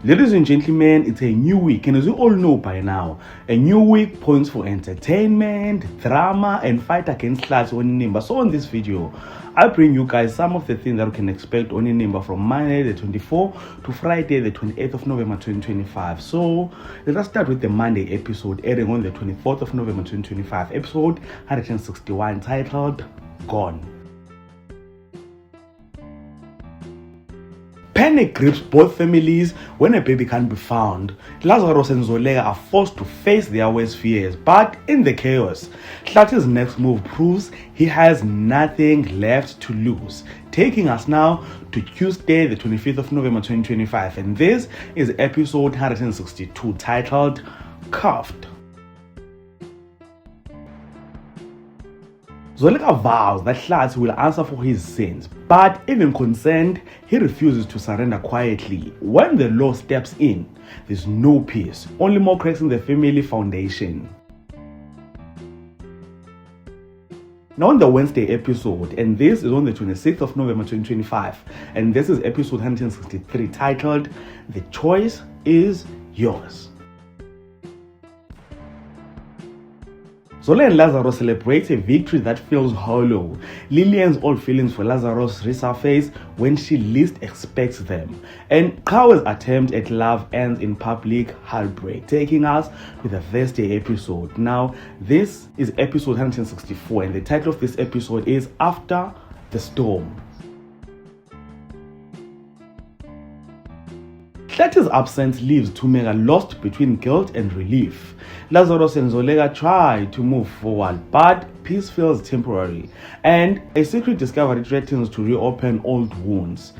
Ladies and gentlemen, it's a new week, and as you all know by now, a new week points for entertainment, drama, and fight against class on Nimba. So on this video, I bring you guys some of the things that you can expect on Nimba from Monday the 24th to Friday the 28th of November 2025. So let us start with the Monday episode airing on the 24th of November 2025, episode 161, titled Gone. Panic grips both families when a baby can't be found. Lazarus and Zoleka are forced to face their worst fears, but in the chaos, Hlati's next move proves he has nothing left to lose. Taking us now to Tuesday, the 25th of November 2025, and this is episode 162, titled Cuffed. Zoleka vows that Hlati will answer for his sins, but even concerned, he refuses to surrender quietly. When the law steps in, there's no peace, only more cracks in the family foundation. Now on the Wednesday episode, and this is on the 26th of November 2025, and this is episode 163, titled The Choice is Yours. Zola and Lazarus celebrate a victory that feels hollow. Lillian's old feelings for Lazarus resurface when she least expects them. And Kawa's attempt at love ends in public heartbreak, taking us to the Thursday episode. Now, this is episode 164, and the title of this episode is After the Storm. Hlati's absence leaves Thumeka lost between guilt and relief. Lazarus and Zoleka try to move forward, but peace feels temporary, and a secret discovery threatens to reopen old wounds.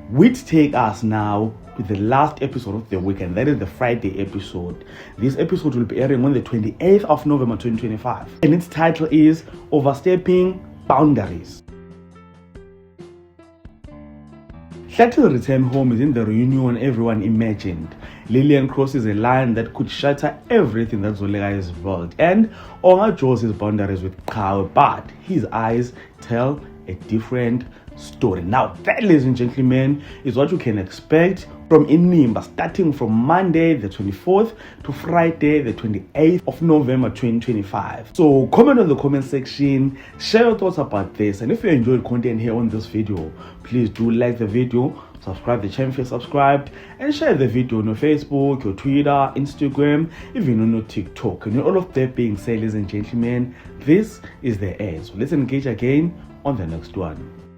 Which take us now to the last episode of the week, and that is the Friday episode. This episode will be airing on the 28th of November 2025, and its title is Overstepping Boundaries. Hlati's return home is in the reunion everyone imagined. Lillian crosses a line that could shatter everything that Zoleka has built, and Onga draws his boundaries with Kawa, but his eyes tell a different story. Now that, ladies and gentlemen, is what you can expect from Inimba, starting from Monday the 24th to Friday the 28th of November 2025. So comment on the comment section, share your thoughts about this, and if you enjoyed content here on this video, please do like the video, subscribe to the channel if you're subscribed, and share the video on your Facebook, your Twitter, Instagram, even on your TikTok. And all of that being said, ladies and gentlemen, this is the end. So let's engage again on the next one.